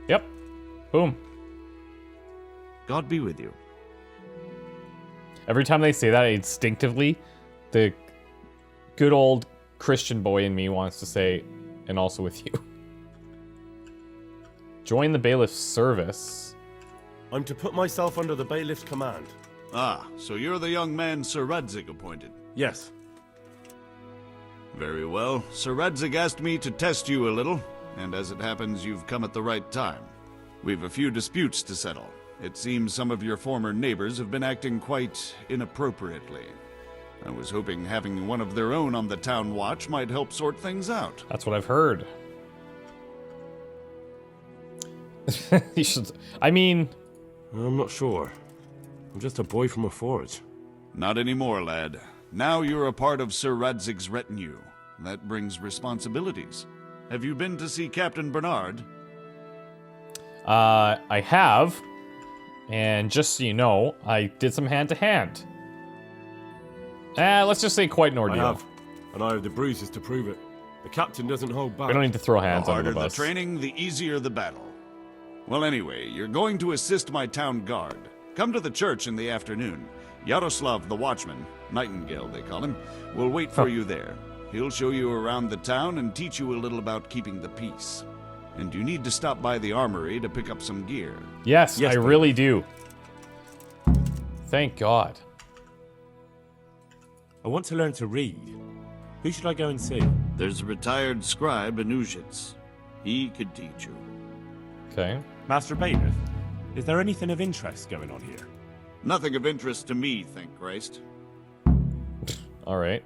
Yep. Boom. God be with you. Every time they say that, instinctively, the good old Christian boy in me wants to say, and also with you. Join the bailiff's service. I'm to put myself under the bailiff's command. Ah, so you're the young man Sir Radzig appointed. Yes. Very well. Sir Radzig asked me to test you a little, and as it happens, you've come at the right time. We've a few disputes to settle. It seems some of your former neighbors have been acting quite inappropriately. I was hoping having one of their own on the town watch might help sort things out. That's what I've heard. You should... I mean... I'm not sure. I'm just a boy from a forge. Not anymore, lad. Now you're a part of Sir Radzig's retinue. That brings responsibilities. Have you been to see Captain Bernard? I have. And just so you know, I did some hand-to-hand. Let's just say quite an ordeal. I have. And I have the bruises to prove it. The captain doesn't hold back. We don't need to throw hands The under harder the the bus. training, the easier the battle. Well, anyway, you're going to assist my town guard. Come to the church in the afternoon. Yaroslav the watchman, Nightingale they call him, will wait for you there. He'll show you around the town and teach you a little about keeping the peace. And you need to stop by the armory to pick up some gear. Yes, I please. really do. Thank God. I want to learn to read. Who should I go and see? There's a retired scribe in Uzhitz. He could teach you. Okay. Master Bailiff, is there anything of interest going on here? Nothing of interest to me, thank Christ. All right.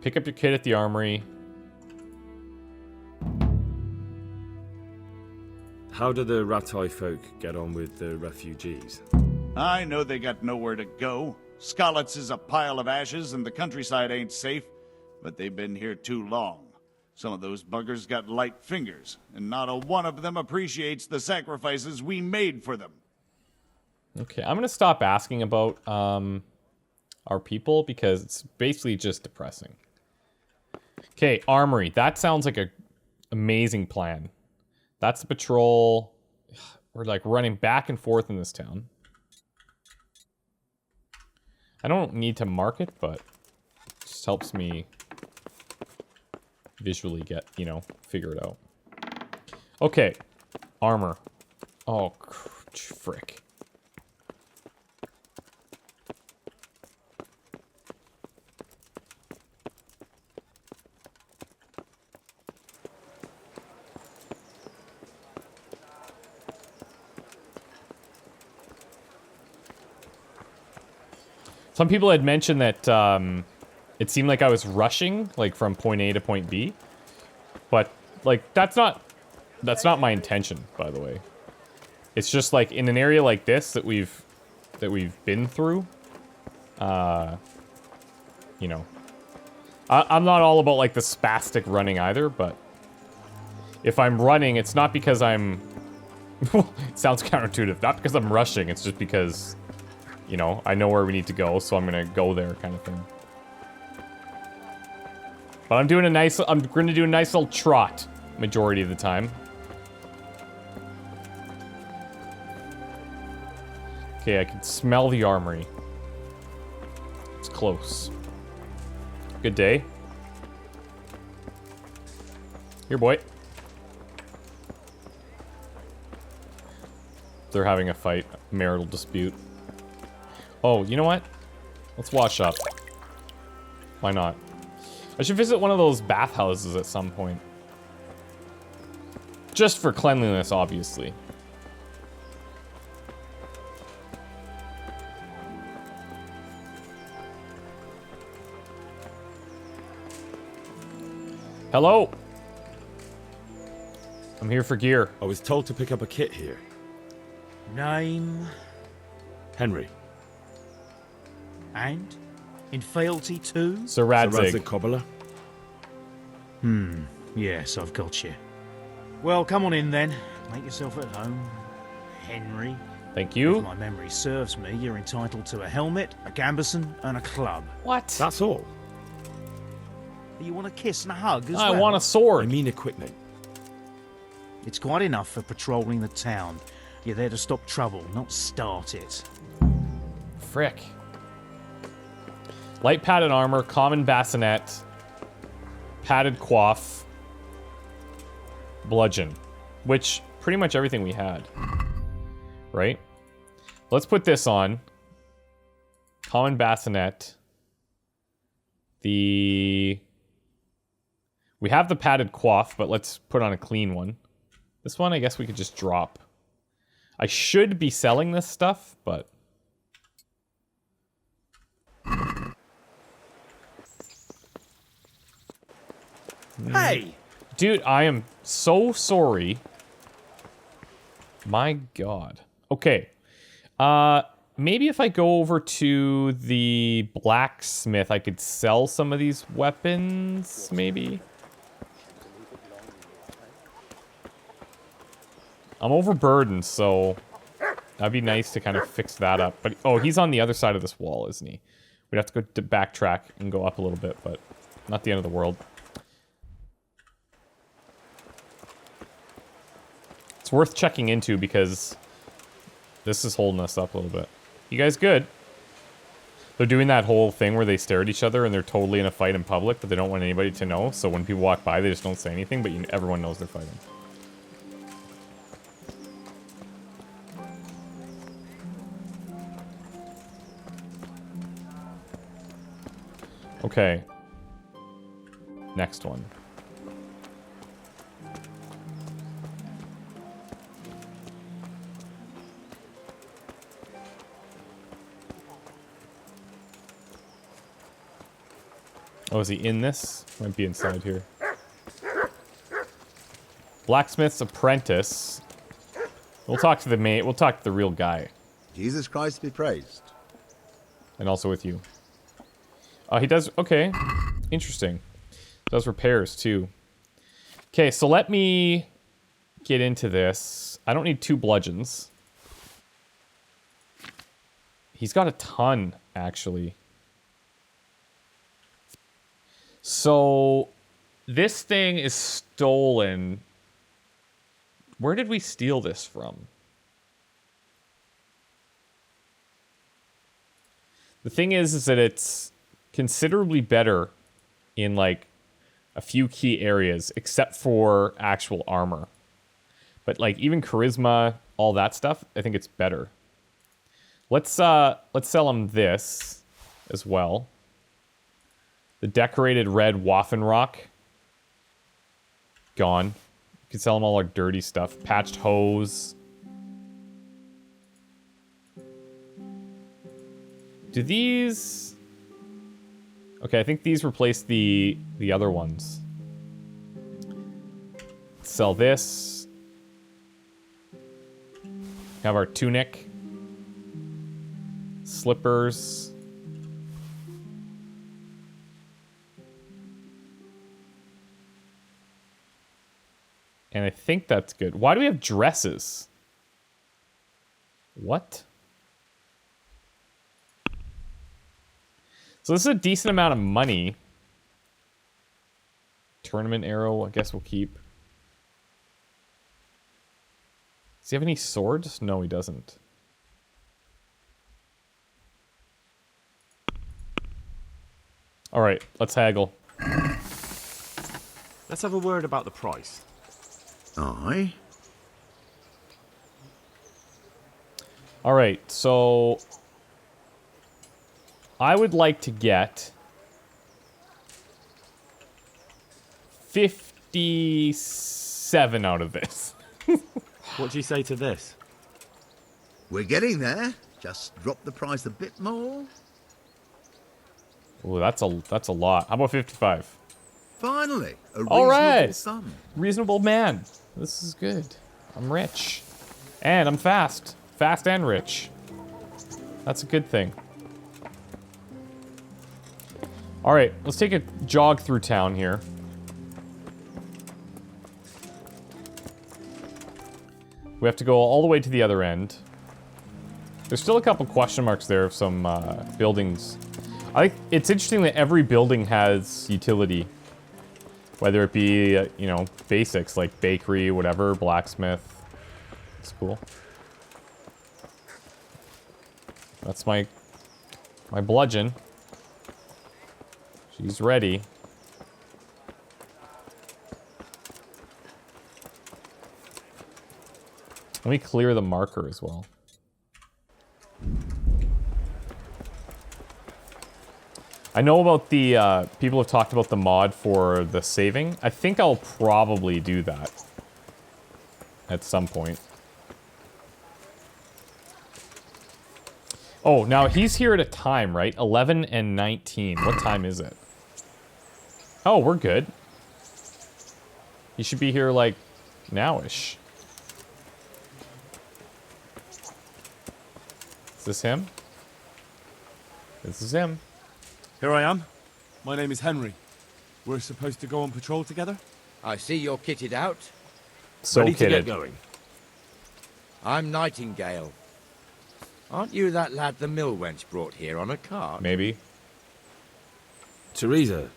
Pick up your kid at the armory. How do the Ratai folk get on with the refugees? I know they got nowhere to go. Skalitz is a pile of ashes and the countryside ain't safe, but they've been here too long. Some of those buggers got light fingers, and not a one of them appreciates the sacrifices we made for them. Okay, I'm gonna stop asking about our people because it's basically just depressing. Okay, armory. That sounds like a amazing plan. That's the patrol. We're like running back and forth in this town. I don't need to mark it, but it just helps me visually get, you know, figure it out. Okay, armor. Oh, frick. Some people had mentioned that it seemed like I was rushing, like from point A to point B, but like that's not my intention, by the way. It's just like in an area like this that we've been through. You know, I'm not all about like the spastic running either, but if I'm running, it's not because I'm. It sounds counterintuitive. Not because I'm rushing. It's just because, you know, I know where we need to go, so I'm gonna go there, kind of thing. But I'm gonna do a nice little trot majority of the time. Okay, I can smell the armory. It's close. Good day. Here, boy. They're having a fight, marital dispute. Oh, you know what? Let's wash up. Why not? I should visit one of those bathhouses at some point. Just for cleanliness, obviously. Hello. I'm here for gear. I was told to pick up a kit here. Name Henry. and in fealty to? Sir Radzig Radzig. Cobbler. Yes, I've got you. Well, come on in then. Make yourself at home, Henry. Thank you. If my memory serves me, you're entitled to a helmet, a gambeson, and a club. What? That's all. You want a kiss and a hug as I well? want a I sword. mean equipment. It's quite enough for patrolling the town. You're there to stop trouble, not start it. Frick. Light padded armor, common bassinet, padded coif, bludgeon. Which, pretty much everything we had. Right? Let's put this on. Common bassinet. We have the padded coif, but let's put on a clean one. This one, I guess we could just drop. I should be selling this stuff, but... Hey! Dude, I am so sorry. My god. Okay. Maybe if I go over to the blacksmith, I could sell some of these weapons, maybe? I'm overburdened, so that'd be nice to kind of fix that up. But, oh, he's on the other side of this wall, isn't he? We'd have to go to backtrack and go up a little bit, but not the end of the world. It's worth checking into because this is holding us up a little bit. You guys good? They're doing that whole thing where they stare at each other and they're totally in a fight in public, but they don't want anybody to know. So when people walk by, they just don't say anything, but everyone knows they're fighting. Okay. Next one. Oh, is he in this? Might be inside here. Blacksmith's apprentice. We'll talk to the mate. We'll talk to the real guy. Jesus Christ be praised. And also with you. He does... Okay. Interesting. Does repairs, too. Okay, so let me get into this. I don't need 2 bludgeons. He's got a ton, actually. So, this thing is stolen. Where did we steal this from? The thing is that it's considerably better in, like, a few key areas, except for actual armor. But, like, even charisma, all that stuff, I think it's better. Let's sell him this as well. The decorated red Waffenrock. Gone. You can sell them all our dirty stuff. Patched hose. Do these... Okay, I think these replace the other ones. Sell this. Have our tunic. Slippers. And I think that's good. Why do we have dresses? What? So this is a decent amount of money. Tournament arrow, I guess we'll keep. Does he have any swords? No, he doesn't. Alright, let's haggle. Let's have a word about the price. Aye. Alright, so... I would like to get... 57 out of this. What do you say to this? We're getting there. Just drop the price a bit more. Ooh, that's a lot. How about 55? Finally, a reasonable All right. sum. Reasonable man. This is good. I'm rich. And I'm fast. Fast and rich. That's a good thing. Alright, let's take a jog through town here. We have to go all the way to the other end. There's still a couple question marks there of some buildings. I think it's interesting that every building has utility. Whether it be, you know, basics like bakery, whatever, blacksmith. It's cool. That's my bludgeon. She's ready. Let me clear the marker as well. I know about the, people have talked about the mod for the saving. I think I'll probably do that at some point. Oh, now he's here at a time, right? 11 and 19. What time is it? Oh, we're good. He should be here, like, now-ish. Is this him? This is him. Here I am. My name is Henry. We're supposed to go on patrol together? I see you're kitted out. So Ready to get kitted. going. I'm Nightingale. Aren't you that lad the mill wench brought here on a cart? Maybe. Teresa.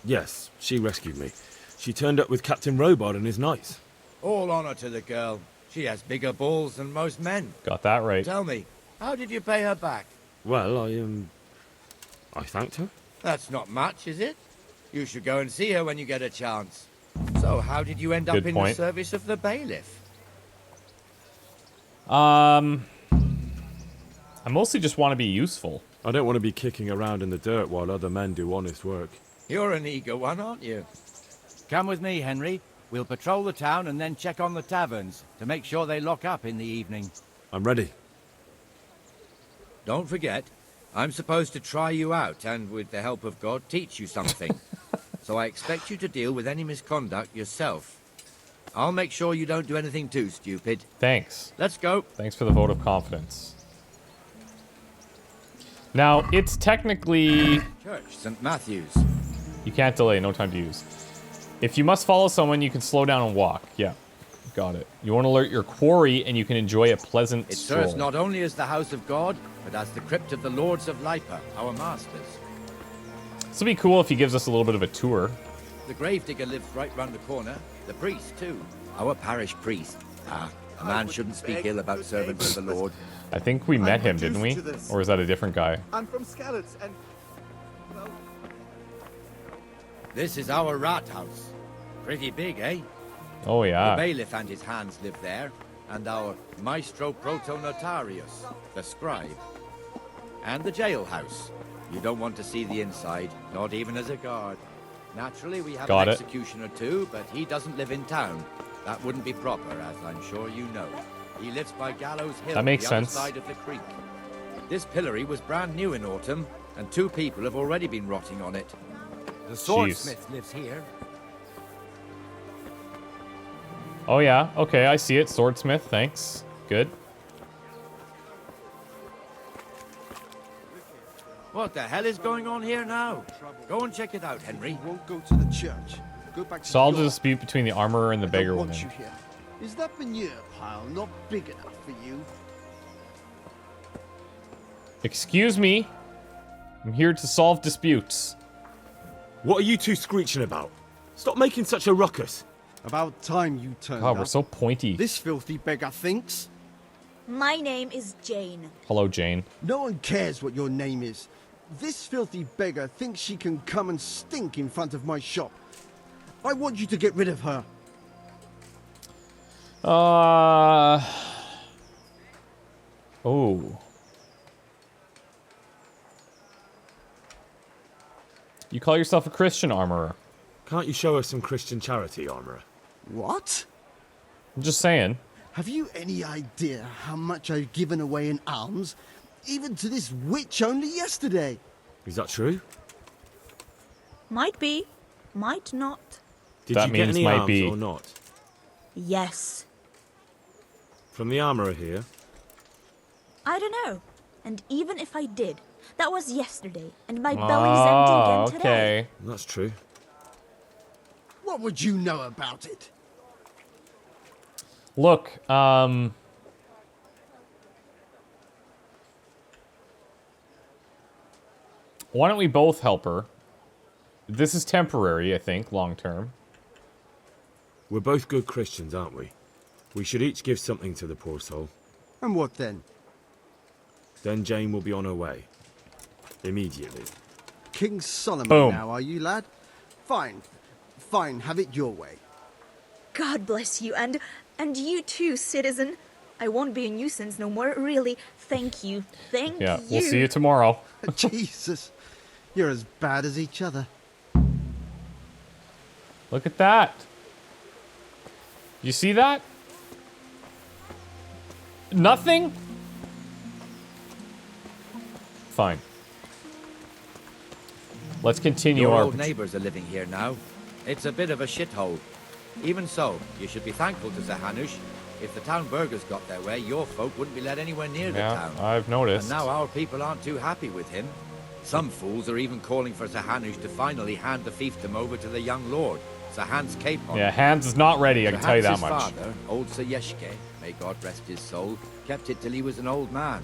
Yes, she rescued me. She turned up with Captain Robard and his knights. All honor to the girl. She has bigger balls than most men. Got that right. Tell me, how did you pay her back? Well, I thanked her. That's not much, is it? You should go and see her when you get a chance. So, how did you end up Good in point. the service of the bailiff? I mostly just want to be useful. I don't want to be kicking around in the dirt while other men do honest work. You're an eager one, aren't you? Come with me, Henry. We'll patrol the town and then check on the taverns to make sure they lock up in the evening. I'm ready. Don't forget, I'm supposed to try you out and, with the help of God, teach you something. So I expect you to deal with any misconduct yourself. I'll make sure you don't do anything too stupid. Thanks. Let's go. Thanks for the vote of confidence. Now, it's technically... Church, St. Matthew's. You can't delay, no time to use. If you must follow someone, you can slow down and walk. Yeah, got it. You want to alert your quarry, and you can enjoy a pleasant It stroll. serves not only as the house of God, but as the crypt of the Lords of Lipa, our masters. This will be cool if he gives us a little bit of a tour. The gravedigger lives right round the corner. The priest, too. Our parish priest. Ah, a man shouldn't speak ill about servants of the Lord. I think we met him, didn't we? Or is that a different guy? I'm from Skalitz, and well, This is our rat house. Pretty big, eh? Oh, The yeah. bailiff and his hands live there, and our maestro protonotarius, the scribe. And the jailhouse. You don't want to see the inside, not even as a guard. Naturally, we have Got an it. executioner too, but he doesn't live in town. That wouldn't be proper, as I'm sure you know. He lives by Gallows Hill, That makes the other sense. side of the creek. This pillory was brand new in autumn, and 2 people have already been rotting on it. The swordsmith lives here. Oh, yeah. Okay, I see it. Swordsmith, thanks. Good. What the hell is going on here now? Go and check it out, Henry. won't go to the church. Go back to Solve the York. dispute between the armorer and the I beggar don't want woman. you here. Is that manure pile not big enough for you? Excuse me. I'm here to solve disputes. What are you two screeching about? Stop making such a ruckus. About time you turned God, up. we're so pointy. This filthy beggar thinks. My name is Jane. Hello, Jane. No one cares what your name is. This filthy beggar thinks she can come and stink in front of my shop. I want you to get rid of her. Oh. You call yourself a Christian armorer. Can't you show us some Christian charity, armorer? What? I'm just saying. Have you any idea how much I've given away in alms? Even to this witch only yesterday. Is that true? Might be, might not. Did That you get means any might alms be. or not? Yes. From the armorer here? I don't know. And even if I did, that was yesterday, and my belly's empty Oh, again today. okay. That's true. What would you know about it? Look, why don't we both help her? this is temporary, I think, long term. We're both good Christians, aren't we? We should each give something to the poor soul. And what then? Then Jane will be on her way. Immediately. King Solomon Boom. now, are you, lad? Fine. Fine, have it your way. God bless you, and you too, citizen. I won't be a nuisance no more, really. Thank you. Thank you. Yeah, we'll see you tomorrow. Jesus. You're as bad as each other. Look at that. You see that? Nothing? Fine. Let's continue Your our... old neighbours are living here now. It's a bit of a shithole. Even so, you should be thankful to Zahanush. If the town burghers got their way, your folk wouldn't be let anywhere near the Yeah, town. I've noticed. And now our people aren't too happy with him. Some fools are even calling for Zahanush to finally hand the fiefdom over to the young lord, Zahan's Capon. Yeah, Hans is not ready, I can tell you that much. Father, old Sayeshke, may God rest his soul, kept it till he was an old man.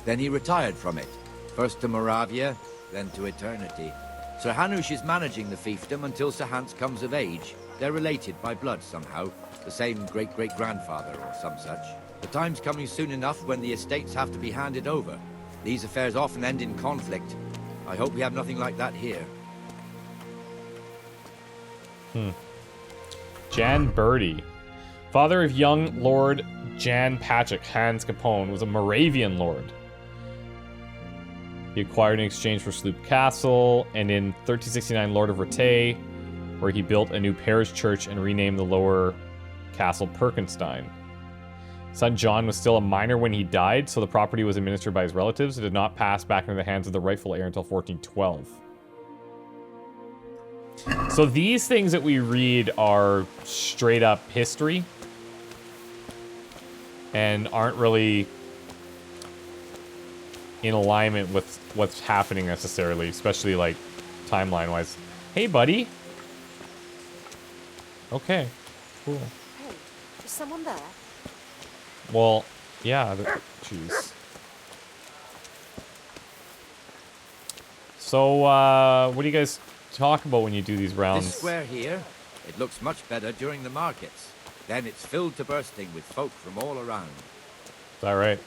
Then he retired from it, first to Moravia, then to eternity. Sir Hanush is managing the fiefdom until Sir Hans comes of age. They're related by blood somehow, the same great-great-grandfather or some such. The time's coming soon enough when the estates have to be handed over. These affairs often end in conflict. I hope we have nothing like that here. Jan Birdie. Father of young Lord Jan Patrick Hans Capone was a Moravian lord. He acquired in exchange for Sloop Castle, and in 1369 Lord of Rete, where he built a new parish church and renamed the lower castle Perkenstein. Son John was still a minor when he died, so the property was administered by his relatives. It did not pass back into the hands of the rightful heir until 1412. So these things that we read are straight up history and aren't really in alignment with what's happening necessarily, especially like timeline-wise. Hey, buddy. Okay, cool. Hey, is someone there? Well, yeah, jeez. So, what do you guys talk about when you do these rounds? This square here, it looks much better during the markets. Then it's filled to bursting with folk from all around. Is that right?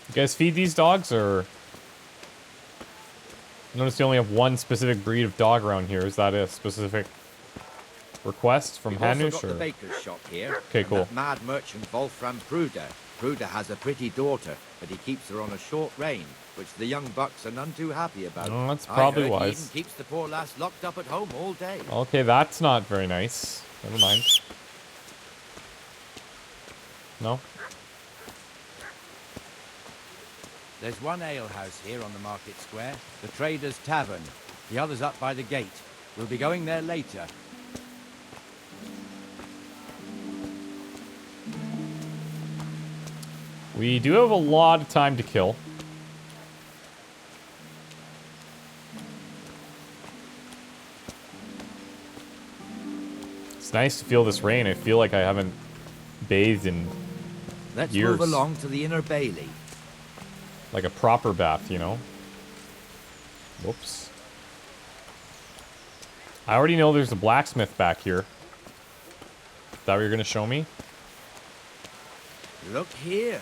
You guys feed these dogs, or... Notice you only have one specific breed of dog around here. Is that a specific request from We've also Hanush? got the baker's shop here. Okay, and cool. that mad merchant Wolfram Pruder. Pruder has a pretty daughter, but he keeps her on a short rein, which the young bucks are none too happy about. Oh, that's probably I heard he wise. even keeps the poor lass locked up at home all day. Okay, that's not very nice. Never mind. No? There's one alehouse here on the market square, the Trader's Tavern. The other's up by the gate. We'll be going there later. We do have a lot of time to kill. It's nice to feel this rain. I feel like I haven't bathed in Let's years. move along to the Inner Bailey. Like a proper bath, you know? Whoops. I already know there's a blacksmith back here. Is that what you're going to show me? Look here.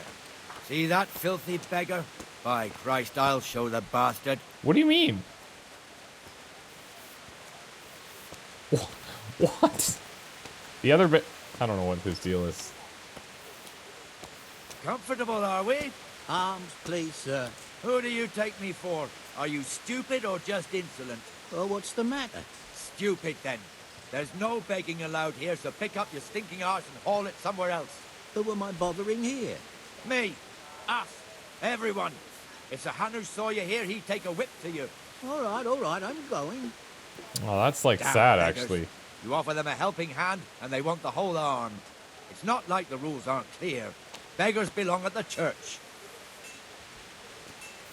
See that filthy beggar? By Christ, I'll show the bastard. What do you mean? What? The other bit... I don't know what his deal is. Comfortable, are we? Arms, please, sir. Who do you take me for? Are you stupid or just insolent? Well, what's the matter? Stupid, then. There's no begging allowed here, so pick up your stinking arse and haul it somewhere else. Who am I bothering here? Me. Us. Everyone. If Sir Hanush saw you here, he'd take a whip to you. All right, I'm going. Oh, that's like Damn sad, beggars. actually. You offer them a helping hand, and they want the whole arm. It's not like the rules aren't clear. Beggars belong at the church.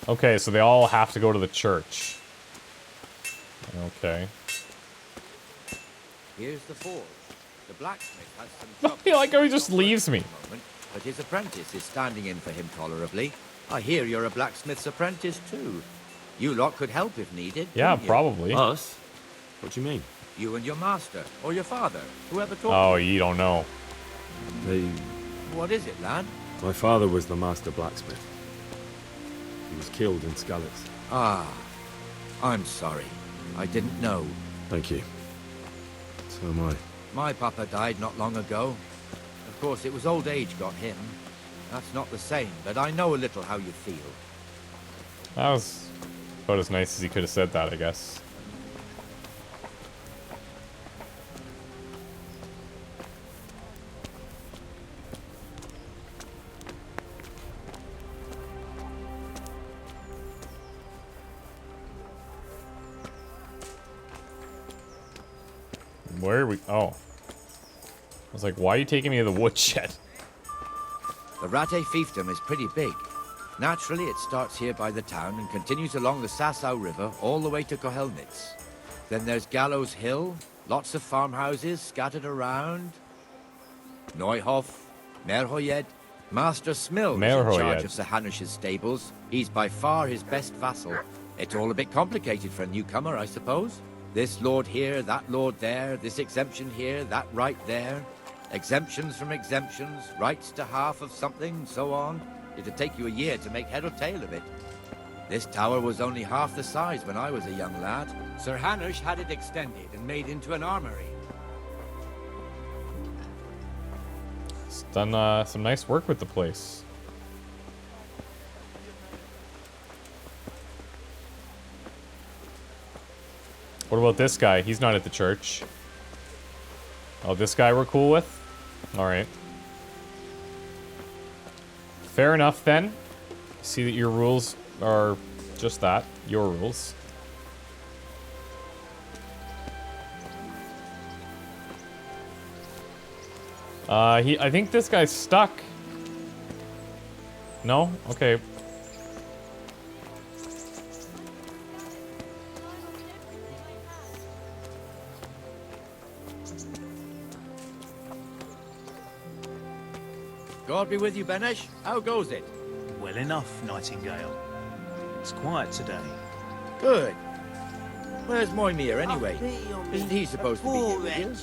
Okay, so they all have to go to the church. Okay. Here's the forge. The blacksmith has some I trouble. feel like he just leaves me. But his apprentice is standing in for him tolerably. I hear you're a blacksmith's apprentice too. You lot could help if needed. Yeah, couldn't you? probably. Us? What do you mean? You and your master, or your father, whoever taught Oh, you. you don't know. What is it, lad? My father was the master blacksmith. He was killed in Skalitz. Ah, I'm sorry. I didn't know. Thank you. So am I. My papa died not long ago. Of course, it was old age got him. That's not the same, but I know a little how you feel. That was about as nice as he could have said that, I guess. Where are we? Oh. I was like, why are you taking me to the woodshed? The Rate fiefdom is pretty big. Naturally, it starts here by the town and continues along the Sasau River all the way to Kohelnitz. Then there's Gallows Hill, lots of farmhouses scattered around. Neuhof, Merhoyed, Master Smill is in charge of Sir Hanush's stables. He's by far his best vassal. It's all a bit complicated for a newcomer, I suppose. This lord here, that lord there, this exemption here, that right there. Exemptions from exemptions, rights to half of something, so on. It'd take you a year to make head or tail of it. This tower was only half the size when I was a young lad. Sir Hanush had it extended and made into an armory. He's done some nice work with the place. What about this guy? He's not at the church. Oh, this guy we're cool with? Alright. Fair enough, then. See that your rules are just that. Your rules. I think this guy's stuck. No? Okay. God be with you, Benesh. How goes it? Well enough, Nightingale. It's quiet today. Good. Where's Moimir anyway? Isn't he supposed to be here with you?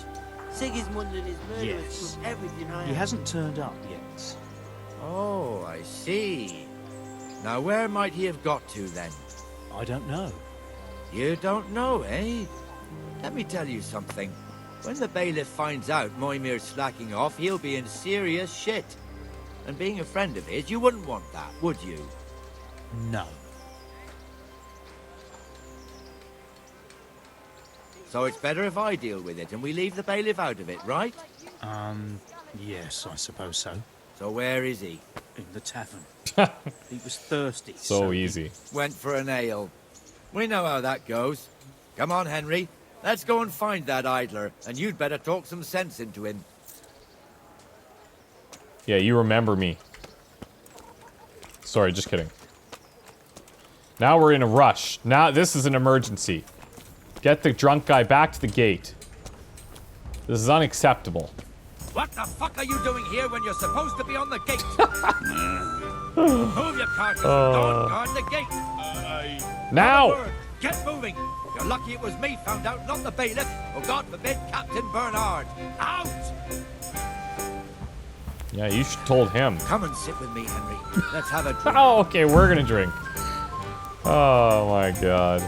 Sigismund and his murderers Yes. took everything I He had. hasn't turned up yet. Oh, I see. Now where might he have got to then? I don't know. You don't know, eh? Let me tell you something. When the bailiff finds out Moimir's slacking off, he'll be in serious shit. And being a friend of his, you wouldn't want that, would you? No. So it's better if I deal with it and we leave the bailiff out of it, right? Yes, I suppose so. So where is he? In the tavern. He was thirsty. So easy. Went for an ale. We know how that goes. Come on, Henry. Let's go and find that idler, and you'd better talk some sense into him. Yeah, you remember me. Sorry, just kidding. Now we're in a rush. Now this is an emergency. Get the drunk guy back to the gate. This is unacceptable. What the fuck are you doing here when you're supposed to be on the gate? Move your carcass and go and guard the gate. Now! Word. Get moving. You're lucky it was me found out, not the bailiff. Or God forbid, Captain Bernard. Out! Yeah, you told him. Come and sit with me, Henry. Let's have a drink. Oh, okay, we're gonna drink. Oh my god.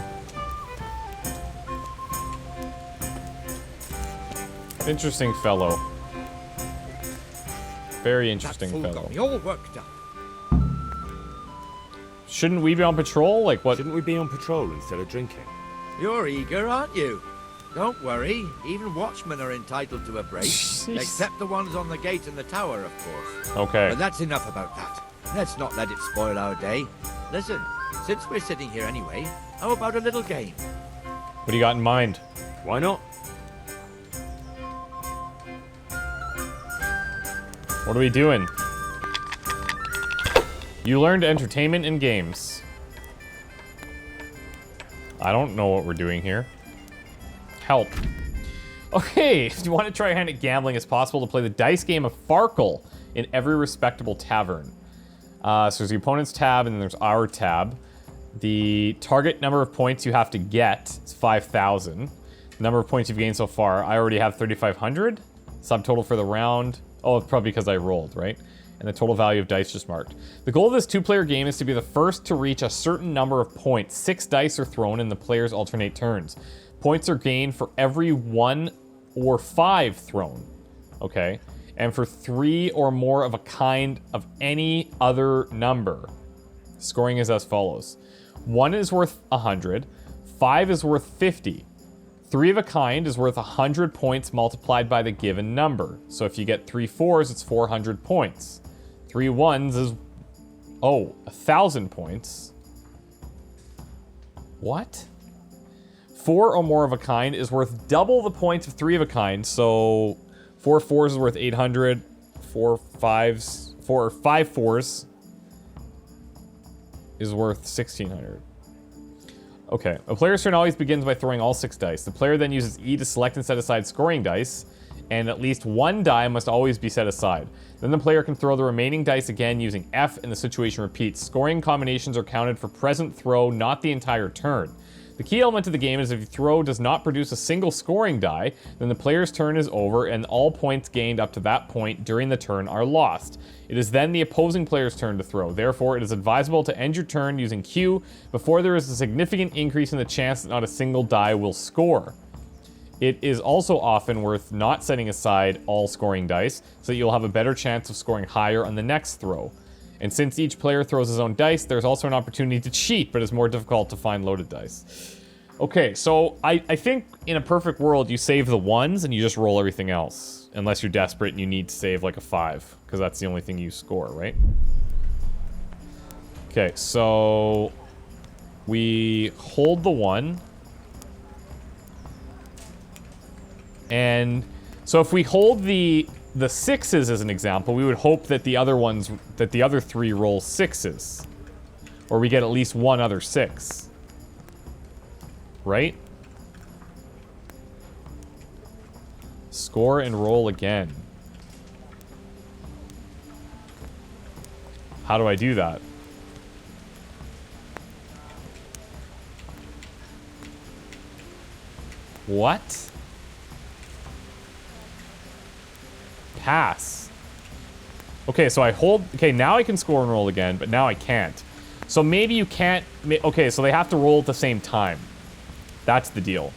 Interesting fellow. Very interesting That fool fellow. got me all worked up. Shouldn't we be on patrol? Like what? Shouldn't we be on patrol instead of drinking? You're eager, aren't you? Don't worry. Even watchmen are entitled to a break. Except the ones on the gate and the tower, of course. Okay. But that's enough about that. Let's not let it spoil our day. Listen, since we're sitting here anyway, how about a little game? What do you got in mind? Why not? What are we doing? You learned entertainment and games. I don't know what we're doing here. Help. Okay, if you want to try your hand at gambling, it's possible to play the dice game of Farkle in every respectable tavern. So there's the opponent's tab, and then there's our tab. The target number of points you have to get is 5,000. The number of points you've gained so far, I already have 3,500. Subtotal for the round. Oh, it's probably because I rolled, right? And the total value of dice just marked. The goal of this two-player game is to be the first to reach a certain number of points. 6 dice are thrown and the players alternate turns. Points are gained for every 1 or 5 thrown, okay? And for 3 or more of a kind of any other number. Scoring is as follows. 1 is worth 100, 5 is worth 50. 3 of a kind is worth 100 points multiplied by the given number. So if you get 3 4s, it's 400 points. 3 1s is, 1,000 points. What? 4 or more of a kind is worth double the points of 3 of a kind. So 4 4s is worth 800. 4 5 4s is worth 1,600. Okay, a player's turn always begins by throwing all 6 dice. The player then uses E to select and set aside scoring dice, and at least 1 die must always be set aside. Then the player can throw the remaining dice again using F, and the situation repeats. Scoring combinations are counted for present throw, not the entire turn. The key element of the game is if your throw does not produce a single scoring die, then the player's turn is over and all points gained up to that point during the turn are lost. It is then the opposing player's turn to throw. Therefore, it is advisable to end your turn using Q before there is a significant increase in the chance that not a single die will score. It is also often worth not setting aside all scoring dice so that you'll have a better chance of scoring higher on the next throw. And since each player throws his own dice, there's also an opportunity to cheat, but it's more difficult to find loaded dice. Okay, so I think in a perfect world, you save the 1s and you just roll everything else. Unless you're desperate and you need to save like a 5, because that's the only thing you score, right? Okay, so we hold the 1. And so if we hold the 6s as an example, we would hope that the other 3 roll 6s. Or we get at least 1 other 6. Right? Score and roll again. How do I do that? What? Pass. Okay, so I hold... Okay, now I can score and roll again, but now I can't. So maybe you can't... Okay, so they have to roll at the same time. That's the deal.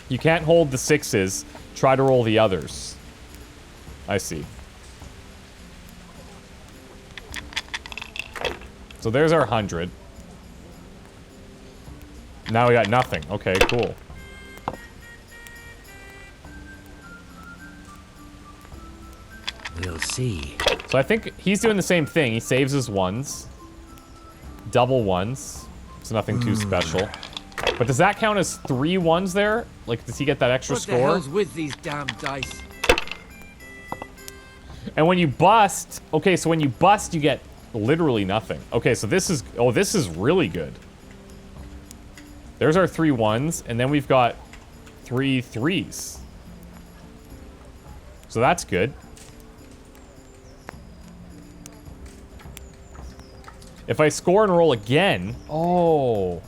You can't hold the 6s, try to roll the others. I see. So there's our 100. Now we got nothing. Okay, cool. We'll see. So I think he's doing the same thing. He saves his 1s. Double 1s. It's nothing too special. But does that count as 3 1s there? Like, does he get that extra score? What the hell's with these damn dice? And when you bust... Okay, so when you bust, you get literally nothing. Okay, so this is... Oh, this is really good. There's our 3 1s, and then we've got 3 3s. So that's good. If I score and roll again... Oh...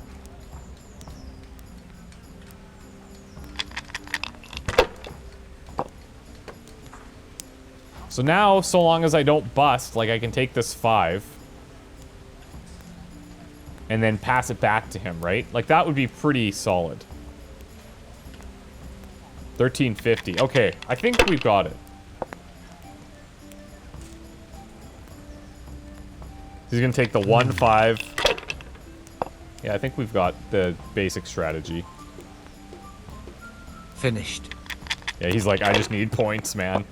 So now, so long as I don't bust, like I can take this 5 and then pass it back to him, right? Like that would be pretty solid. 1350. Okay, I think we've got it. He's gonna take the 1 5. Yeah, I think we've got the basic strategy. Finished. Yeah, he's like, I just need points, man.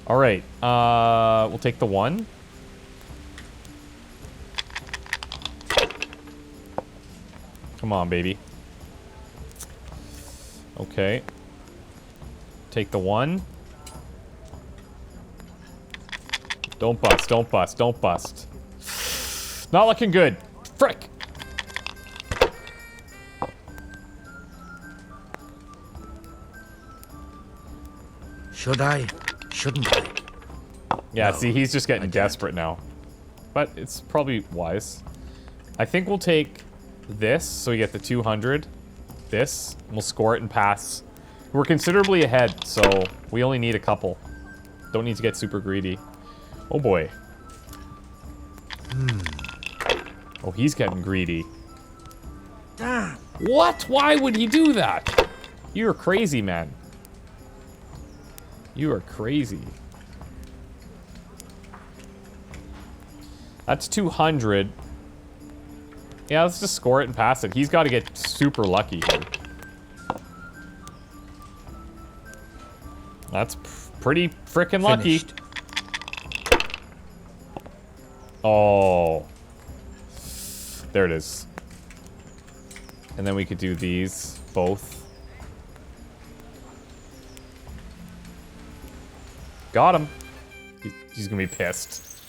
All right, we'll take the 1. Come on, baby. Okay. Take the 1. Don't bust, don't bust, don't bust. Not looking good. Frick. Should I? Shouldn't I? Yeah, No, see, he's just I getting don't. desperate now. But it's probably wise. I think we'll take this, so we get the 200. This, and we'll score it and pass. We're considerably ahead, so we only need a couple. Don't need to get super greedy. Oh boy. Oh, he's getting greedy. Damn. What? Why would he do that? You're crazy, man. You are crazy. That's 200. Yeah, let's just score it and pass it. He's got to get super lucky here. That's pretty freaking lucky. Finished. Oh. There it is. And then we could do these both. Got him. He's gonna be pissed.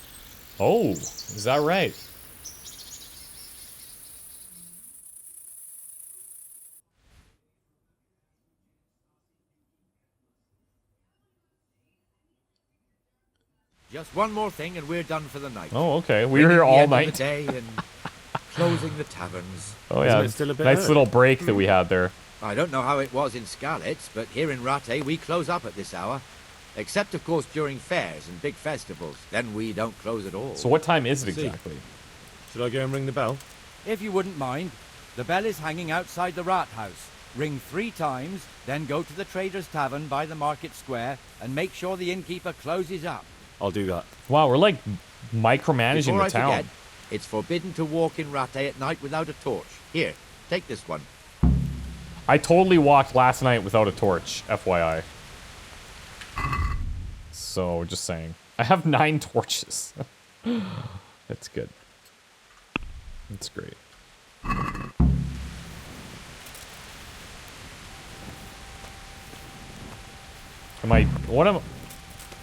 Oh, is that right? Just one more thing and we're done for the night. Oh, okay. We were Bringing here the all end of night. the day and closing the taverns. Oh yeah, Isn't it still a bit nice early? little break that we had there. I don't know how it was in Scarlet's, but here in Rattay we close up at this hour. Except, of course, during fairs and big festivals. Then we don't close at all. So what time is it See. exactly? Should I go and ring the bell? If you wouldn't mind, the bell is hanging outside the rat house. Ring 3 times, then go to the Trader's Tavern by the market square and make sure the innkeeper closes up. I'll do that. Wow, we're like micromanaging Before the I town. forget, it's forbidden to walk in Rattay at night without a torch. Here, take this one. I totally walked last night without a torch, FYI. So, just saying. I have 9 torches. That's good. That's great. Am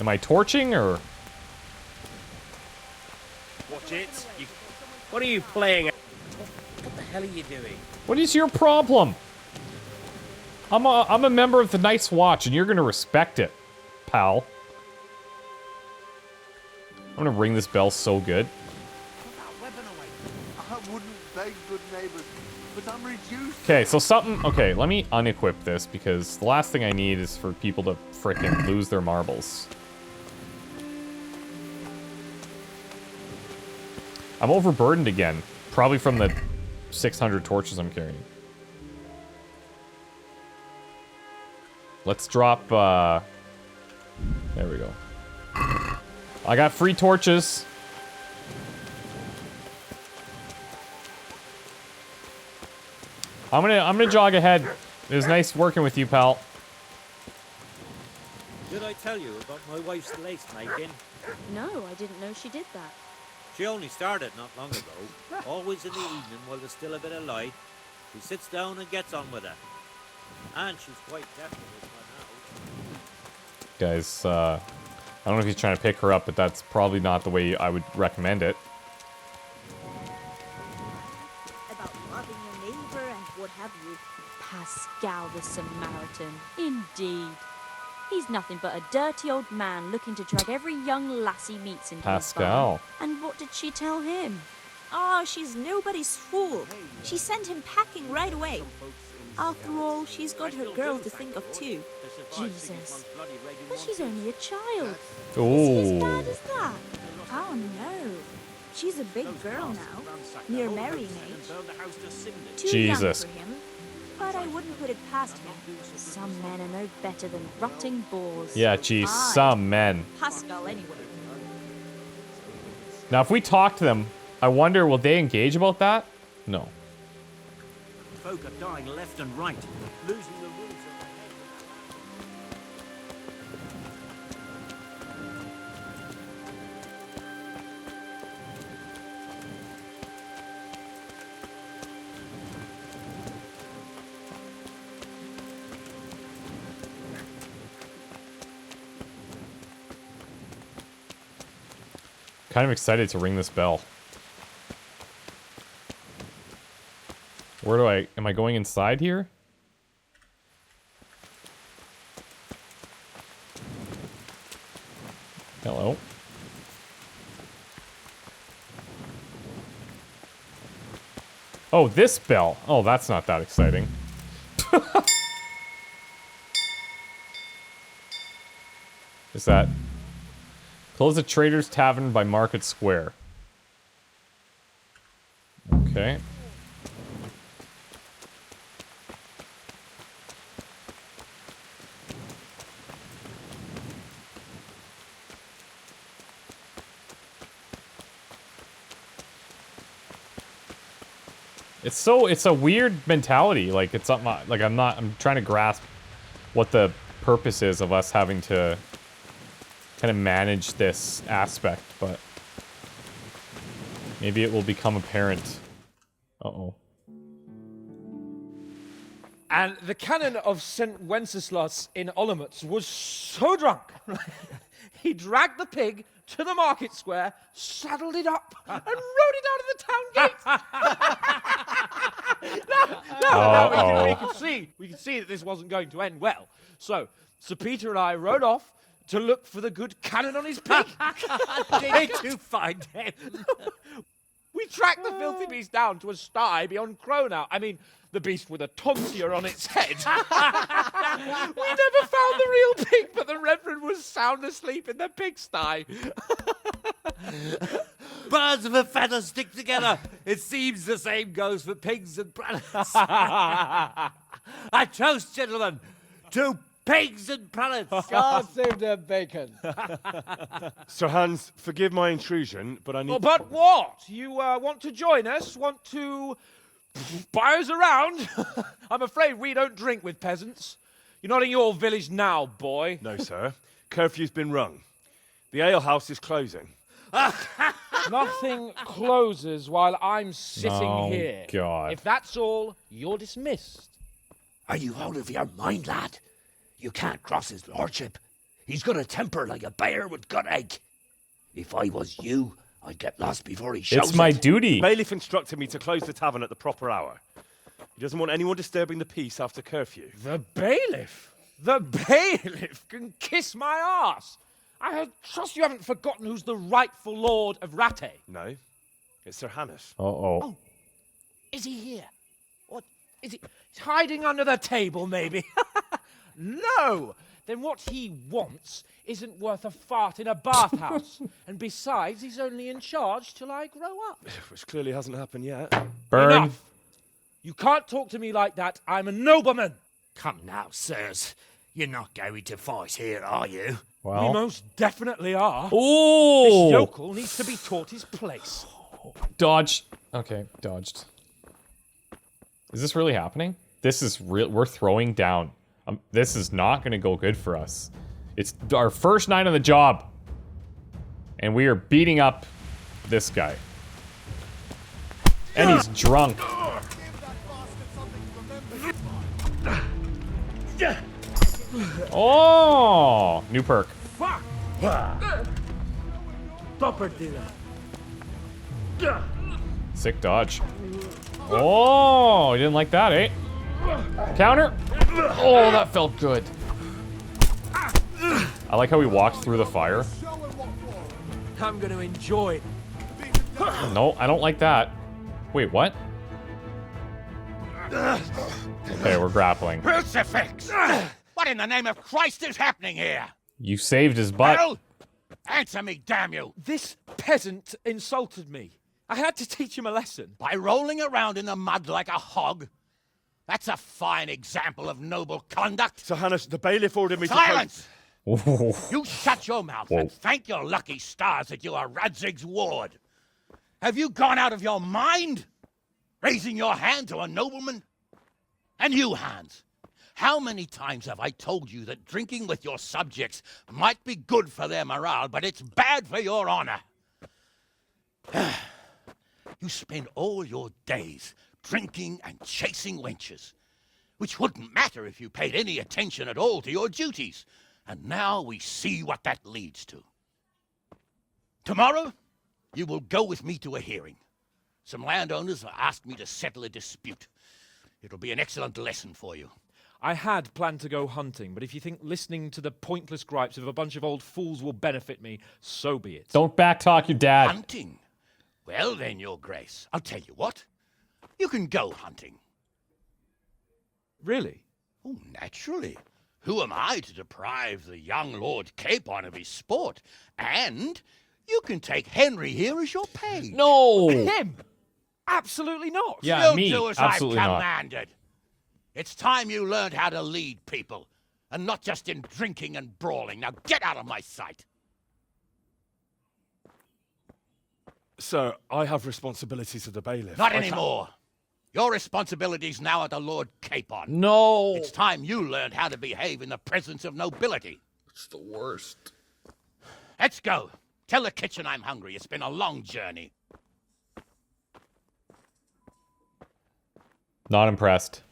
I torching or? Watch it. What are you playing at? What the hell are you doing? What is your problem? I'm a member of the Night's Watch, and you're gonna respect it, pal. I'm gonna ring this bell so good. I wouldn't beg good neighbors, but I'm reduced. Okay, so something. Okay, let me unequip this because the last thing I need is for people to frickin' lose their marbles. I'm overburdened again, probably from the 600 torches I'm carrying. Let's drop. There we go. I got free torches. I'm gonna jog ahead. It was nice working with you, pal. Did I tell you about my wife's lace making? No, I didn't know she did that. She only started not long ago. Always in the evening while there's still a bit of light. She sits down and gets on with it. And she's quite definitely by now. Guys, I don't know if he's trying to pick her up, but that's probably not the way I would recommend it. About loving your neighbor and what have you. Pascal the Samaritan. Indeed. He's nothing but a dirty old man looking to drag every young lassie he meets into his Pascal. barn. And what did she tell him? Oh, she's nobody's fool. She sent him packing right away. After all, she's got her girl to think of too. Jesus. But she's only a child. Ooh. Bad as that? Oh no. She's a big girl now, near marrying age. Too Jesus. young for him, but I wouldn't put it past him. Some men are no better than rotting boars. Yeah, geez, Aye. some men. Pascal anyway. Now, if we talk to them, I wonder, will they engage about that? No. Folk are dying left and right, losing the roots of their Kind of excited to ring this bell. Where do am I going inside here? Oh, this bell. Oh, that's not that exciting. Is that... Close the Trader's Tavern by Market Square. Okay. It's a weird mentality. Like, it's not, like, I'm trying to grasp what the purpose is of us having to kind of manage this aspect, but maybe it will become apparent. Uh-oh. And the canon of St. Wenceslas in Olomouc was so drunk, he dragged the pig to the market square, saddled it up, and rode it out of the town gate. No, we could see that this wasn't going to end well. So, Sir Peter and I rode off to look for the good canon on his pig. Did you find him? We tracked the filthy beast down to a sty beyond Cronau. I mean, the beast with a tonsure on its head. We never found the real pig, but the Reverend was sound asleep in the pigsty. Birds of a feather stick together. It seems the same goes for pigs and prelates. I toast, gentlemen, to pigs and prelates. God save the bacon. Sir Hans, forgive my intrusion, but I need... Oh, but what? You want to join us? Want to buy us around? I'm afraid we don't drink with peasants. You're not in your village now, boy. No, sir. Curfew's been rung. The alehouse is closing. Nothing closes while I'm sitting here. God. If that's all, you're dismissed. Are you out of your mind, lad? You can't cross his lordship. He's got a temper like a bear with gut ache. If I was you, I'd get lost before he shows It's my it. duty. Bailiff instructed me to close the tavern at the proper hour. He doesn't want anyone disturbing the peace after curfew. The bailiff? The bailiff can kiss my arse. I trust you haven't forgotten who's the rightful lord of Rattay. No, it's Sir Hannes. Uh-oh. Is he here? What? Is he he's hiding under the table, maybe? No! Then what he wants isn't worth a fart in a bathhouse. And besides, he's only in charge till I grow up. Which clearly hasn't happened yet. Burn. Enough! You can't talk to me like that. I'm a nobleman. Come now, sirs. You're not going to fight here, are you? Well. We most definitely are. Ooh! This yokel needs to be taught his place. Dodge. Okay, dodged. Is this really happening? This is real. We're throwing down. This is not going to go good for us. It's our first night on the job. And we are beating up this guy. And he's drunk. Oh! New perk. Sick dodge. Oh, you didn't like that, eh? Counter. Oh, that felt good. I like how he walked through the fire. I'm going to enjoy it. No, I don't like that. Wait, what? Okay, we're grappling. Crucifix! What in the name of Christ is happening here? You saved his butt. Well, answer me, damn you! This peasant insulted me. I had to teach him a lesson. By rolling around in the mud like a hog? That's a fine example of noble conduct. Sir Hannes, the bailiff ordered me Silence! to... Silence! You shut your mouth Whoa. and thank your lucky stars that you are Radzig's ward. Have you gone out of your mind? Raising your hand to a nobleman? And you, Hans, how many times have I told you that drinking with your subjects might be good for their morale, but it's bad for your honor? You spend all your days drinking and chasing wenches, which wouldn't matter if you paid any attention at all to your duties. And now we see what that leads to. Tomorrow, you will go with me to a hearing. Some landowners have asked me to settle a dispute. It'll be an excellent lesson for you. I had planned to go hunting, but if you think listening to the pointless gripes of a bunch of old fools will benefit me, so be it. Don't backtalk your dad. Hunting? Well then, Your Grace, I'll tell you what. You can go hunting. Really? Oh, naturally. Who am I to deprive the young Lord Capon of his sport? And you can take Henry here as your page. No! Him? Absolutely not. Yeah, you me. do as Absolutely I've not. commanded. It's time you learned how to lead people, and not just in drinking and brawling. Now get out of my sight. Sir, I have responsibilities as the bailiff. Not anymore. Your responsibilities now are the Lord Capon. No! It's time you learned how to behave in the presence of nobility. It's the worst. Let's go. Tell the kitchen I'm hungry. It's been a long journey. Not impressed.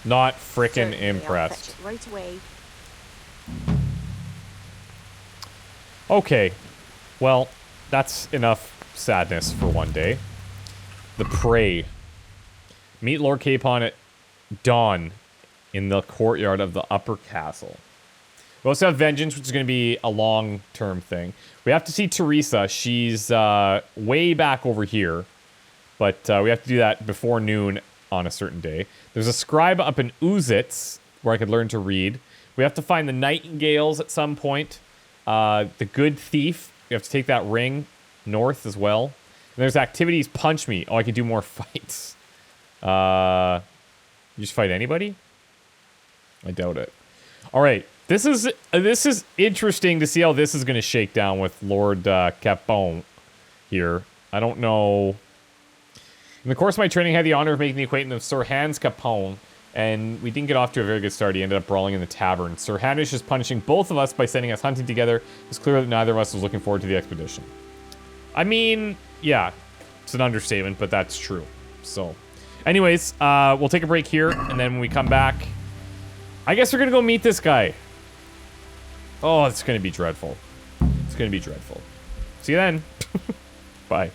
Not frickin' Certainly, I'll impressed. fetch it right away. Okay. Well, that's enough sadness for one day. The Prey. Meet Lord Capon at dawn in the courtyard of the Upper Castle. We also have Vengeance, which is going to be a long-term thing. We have to see Teresa. She's way back over here. But we have to do that before noon on a certain day. There's a scribe up in Uzitz, where I could learn to read. We have to find the Nightingales at some point. The Good Thief. We have to take that ring north as well. And there's activities Punch Me. Oh, I can do more fights. You just fight anybody? I doubt it. All right. This is interesting to see how this is going to shake down with Lord Capon here. I don't know. In the course of my training, I had the honor of making the acquaintance of Sir Hans Capon, and we didn't get off to a very good start. He ended up brawling in the tavern. Sir Hanish is punishing both of us by sending us hunting together. It's clear that neither of us was looking forward to the expedition. I mean, yeah, it's an understatement, but that's true. So, anyways, we'll take a break here, and then when we come back, I guess we're going to go meet this guy. Oh, it's going to be dreadful. It's going to be dreadful. See you then. Bye.